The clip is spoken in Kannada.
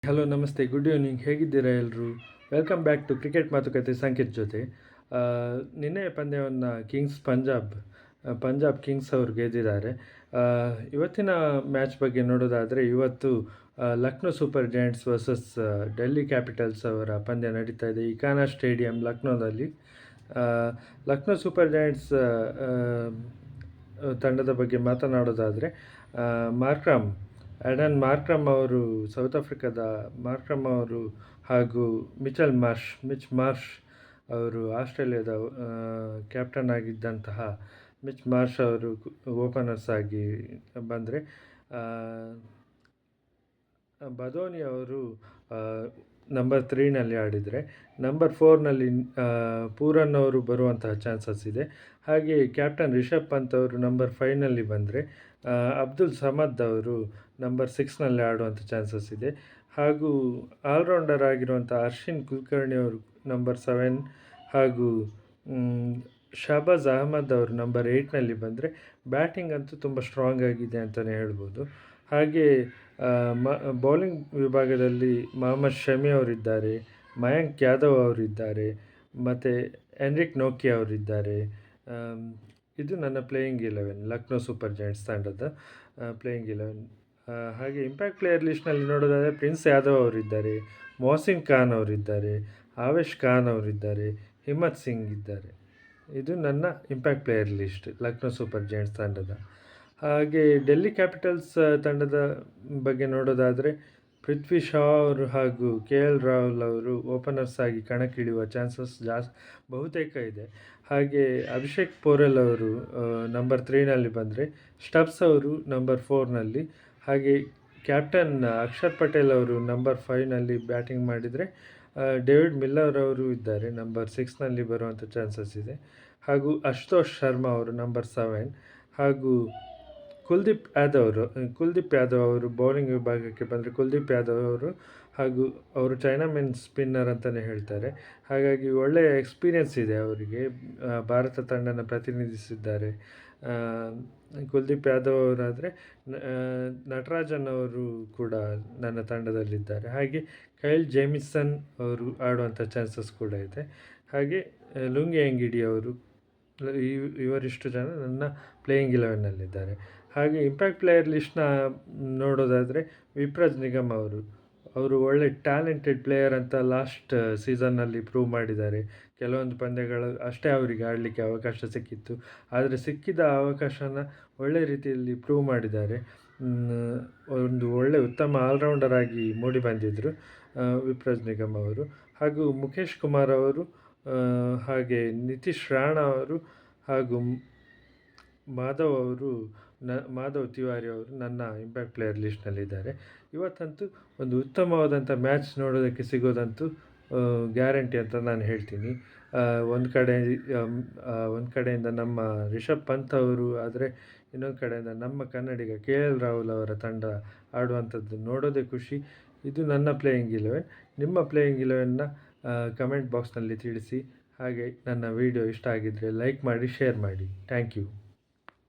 ಹಲೋ ನಮಸ್ತೆ, ಗುಡ್ ಈವ್ನಿಂಗ್. ಹೇಗಿದ್ದೀರಾ ಎಲ್ಲರೂ? ವೆಲ್ಕಮ್ ಬ್ಯಾಕ್ ಟು ಕ್ರಿಕೆಟ್ ಮಾತುಕತೆ ಸಂಕೇತ್ ಜೊತೆ. ನಿನ್ನೆ ಪಂದ್ಯವನ್ನು ಪಂಜಾಬ್ ಕಿಂಗ್ಸ್ ಅವರು ಗೆದ್ದಿದ್ದಾರೆ. ಇವತ್ತಿನ ಮ್ಯಾಚ್ ಬಗ್ಗೆ ನೋಡೋದಾದರೆ, ಇವತ್ತು Lucknow super Giants versus Delhi capitals ಅವರ ಪಂದ್ಯ ನಡೀತಾ ಇದೆ ಇಕಾನಾ ಸ್ಟೇಡಿಯಂ ಲಕ್ನೋದಲ್ಲಿ. ಲಕ್ನೋ ಸೂಪರ್ ಜೈಂಟ್ಸ್ ತಂಡದ ಬಗ್ಗೆ ಮಾತನಾಡೋದಾದರೆ, ಆ್ಯಡನ್ ಮಾರ್ಕ್ರಮ್ ಅವರು, ಸೌತ್ ಆಫ್ರಿಕಾದ ಮಾರ್ಕ್ರಮ್ ಅವರು, ಹಾಗೂ ಮಿಚ್ ಮಾರ್ಷ್ ಅವರು, ಆಸ್ಟ್ರೇಲಿಯಾದ ಕ್ಯಾಪ್ಟನ್ ಆಗಿದ್ದಂತಹ ಮಿಚ್ ಮಾರ್ಷ್ ಅವರು ಓಪನರ್ಸ್ ಆಗಿ ಬಂದರೆ, ಬದೋನಿ ಅವರು ನಂಬರ್ 3ನಲ್ಲಿ ಆಡಿದರೆ, ನಂಬರ್ 4ನಲ್ಲಿ ಪೂರನ್ ಅವರು ಬರುವಂತಹ ಚಾನ್ಸಸ್ ಇದೆ. ಹಾಗೆ ಕ್ಯಾಪ್ಟನ್ ರಿಷಬ್ ಪಂತ್ ಅವರು ನಂಬರ್ 5ನಲ್ಲಿ ಬಂದರೆ, ಅಬ್ದುಲ್ ಸಮದ್ ಅವರು ನಂಬರ್ 6ನಲ್ಲಿ ಆಡುವಂಥ ಚಾನ್ಸಸ್ ಇದೆ. ಹಾಗೂ ಆಲ್ರೌಂಡರ್ ಆಗಿರುವಂಥ ಅರ್ಶಿನ್ ಕುಲಕರ್ಣಿ ಅವರು ನಂಬರ್ 7 ಹಾಗೂ ಶಹಬಾಜ್ ಅಹಮದ್ ಅವರು ನಂಬರ್ 8ನಲ್ಲಿ ಬಂದರೆ, ಬ್ಯಾಟಿಂಗ್ ಅಂತೂ ತುಂಬ ಸ್ಟ್ರಾಂಗ್ ಆಗಿದೆ ಅಂತಲೇ ಹೇಳ್ಬೋದು. ಹಾಗೆ ಬೌಲಿಂಗ್ ವಿಭಾಗದಲ್ಲಿ ಮೊಹಮ್ಮದ್ ಶಮಿ ಅವರಿದ್ದಾರೆ, ಮಯಾಂಕ್ ಯಾದವ್ ಅವರಿದ್ದಾರೆ, ಮತ್ತು ಎನ್ರಿಕ್ ನೋಕಿ ಅವರಿದ್ದಾರೆ. ಇದು ನನ್ನ ಪ್ಲೇಯಿಂಗ್ 11 ಲಕ್ನೋ ಸೂಪರ್ ಜೈಂಟ್ಸ್ ತಂಡದ ಪ್ಲೇಯಿಂಗ್ 11. ಹಾಗೆ ಇಂಪ್ಯಾಕ್ಟ್ ಪ್ಲೇಯರ್ ಲಿಸ್ಟ್ನಲ್ಲಿ ನೋಡೋದಾದರೆ ಪ್ರಿನ್ಸ್ ಯಾದವ್ ಅವರಿದ್ದಾರೆ, ಮೊಹಸಿನ್ ಖಾನ್ ಅವರಿದ್ದಾರೆ, ಆವೇಶ್ ಖಾನ್ ಅವರಿದ್ದಾರೆ, ಹಿಮ್ಮತ್ ಸಿಂಗ್ ಇದ್ದಾರೆ. ಇದು ನನ್ನ impact player list Lucknow super Giants ತಂಡದ. ಹಾಗೆ ಡೆಲ್ಲಿ ಕ್ಯಾಪಿಟಲ್ಸ್ ತಂಡದ ಬಗ್ಗೆ ನೋಡೋದಾದರೆ, ಪೃಥ್ವಿ ಶಾ ಅವರು ಹಾಗೂ KL ರಾಹುಲ್ ಅವರು ಓಪನರ್ಸ್ ಆಗಿ ಕಣಕ್ಕಿಳಿಯುವ ಚಾನ್ಸಸ್ ಬಹುತೇಕ ಇದೆ. ಹಾಗೆ ಅಭಿಷೇಕ್ ಪೋರೆಲ್ ಅವರು ನಂಬರ್ 3ನಲ್ಲಿ ಬಂದರೆ, ಸ್ಟಬ್ಸ್ ಅವರು ನಂಬರ್ 4ನಲ್ಲಿ, ಹಾಗೆ ಕ್ಯಾಪ್ಟನ್ ಅಕ್ಷರ್ ಪಟೇಲ್ ಅವರು ನಂಬರ್ 5ನಲ್ಲಿ ಬ್ಯಾಟಿಂಗ್ ಮಾಡಿದರೆ, ಡೇವಿಡ್ ಮಿಲ್ಲರ್ ಅವರು ಇದ್ದಾರೆ, ನಂಬರ್ 6ನಲ್ಲಿ ಬರುವಂಥ ಚಾನ್ಸಸ್ ಇದೆ. ಹಾಗೂ ಅಶುತೋಷ್ ಶರ್ಮಾ ಅವರು ನಂಬರ್ 7, ಹಾಗೂ ಕುಲ್ದೀಪ್ ಯಾದವ್ ಅವರು ಬೌಲಿಂಗ್ ವಿಭಾಗಕ್ಕೆ ಬಂದರೆ, ಕುಲ್ದೀಪ್ ಯಾದವ್ ಅವರು, ಹಾಗೂ ಅವರು ಚೈನಾಮೆನ್ ಸ್ಪಿನ್ನರ್ ಅಂತಲೇ ಹೇಳ್ತಾರೆ. ಹಾಗಾಗಿ ಒಳ್ಳೆಯ ಎಕ್ಸ್ಪೀರಿಯನ್ಸ್ ಇದೆ ಅವರಿಗೆ, ಭಾರತ ತಂಡನ ಪ್ರತಿನಿಧಿಸಿದ್ದಾರೆ. ಕುಲ್ದೀಪ್ ಯಾದವ್ ಅವರಾದರೆ, ನಟರಾಜನ್ ಅವರು ಕೂಡ ನನ್ನ ತಂಡದಲ್ಲಿದ್ದಾರೆ. ಹಾಗೆ ಕೈಲ್ ಜೇಮಿಸನ್ ಅವರು ಆಡುವಂಥ ಚಾನ್ಸಸ್ ಕೂಡ ಇದೆ. ಹಾಗೆ ಲುಂಗಿ ಎಂಗಿಡಿ ಅವರು, ಇವರಿಷ್ಟು ಜನ ನನ್ನ ಪ್ಲೇಯಿಂಗ್ 11ನಲ್ಲಿದ್ದಾರೆ. ಹಾಗೆ ಇಂಪ್ಯಾಕ್ಟ್ ಪ್ಲೇಯರ್ ಲಿಸ್ಟ್ನ ನೋಡೋದಾದರೆ, ವಿಪ್ರಜ್ ನಿಗಮ್ ಅವರು ಒಳ್ಳೆ ಟ್ಯಾಲೆಂಟೆಡ್ ಪ್ಲೇಯರ್ ಅಂತ ಲಾಸ್ಟ್ ಸೀಸನ್ನಲ್ಲಿ ಪ್ರೂವ್ ಮಾಡಿದ್ದಾರೆ. ಕೆಲವೊಂದು ಪಂದ್ಯಗಳು ಅಷ್ಟೇ ಅವರಿಗೆ ಆಡಲಿಕ್ಕೆ ಅವಕಾಶ ಸಿಕ್ಕಿತ್ತು, ಆದರೆ ಸಿಕ್ಕಿದ ಅವಕಾಶನ ಒಳ್ಳೆ ರೀತಿಯಲ್ಲಿ ಪ್ರೂವ್ ಮಾಡಿದ್ದಾರೆ. ಒಂದು ಒಳ್ಳೆ ಉತ್ತಮ ಆಲ್ರೌಂಡರ್ ಆಗಿ ಮೂಡಿ ಬಂದಿದ್ದರು ವಿಪ್ರಜ್ ನಿಗಮ್ ಅವರು. ಹಾಗೂ ಮುಖೇಶ್ ಕುಮಾರ್ ಅವರು, ಹಾಗೆ ನಿತೀಶ್ ರಾಣಾ ಅವರು, ಹಾಗೂ ಮಾಧವ್ ತಿವಾರಿ ಅವರು ನನ್ನ ಇಂಪ್ಯಾಕ್ಟ್ ಪ್ಲೇಯರ್ ಲಿಸ್ಟ್ನಲ್ಲಿದ್ದಾರೆ. ಇವತ್ತಂತೂ ಒಂದು ಉತ್ತಮವಾದಂಥ ಮ್ಯಾಚ್ ನೋಡೋದಕ್ಕೆ ಸಿಗೋದಂತೂ ಗ್ಯಾರಂಟಿ ಅಂತ ನಾನು ಹೇಳ್ತೀನಿ. ಒಂದು ಕಡೆಯಿಂದ ನಮ್ಮ ರಿಷಬ್ ಪಂತ್ ಅವರು ಆದರೆ, ಇನ್ನೊಂದು ಕಡೆಯಿಂದ ನಮ್ಮ ಕನ್ನಡಿಗ KL ರಾಹುಲ್ ಅವರ ತಂಡ ಆಡುವಂಥದ್ದು ನೋಡೋದೇ ಖುಷಿ. ಇದು ನನ್ನ ಪ್ಲೇಯಿಂಗ್ 11. ನಿಮ್ಮ ಪ್ಲೇಯಿಂಗ್ 11ನ ಕಮೆಂಟ್ ಬಾಕ್ಸ್ನಲ್ಲಿ ತಿಳಿಸಿ. ಹಾಗೆ ನನ್ನ ವಿಡಿಯೋ ಇಷ್ಟ ಆಗಿದ್ದರೆ ಲೈಕ್ ಮಾಡಿ, ಶೇರ್ ಮಾಡಿ. Thank you.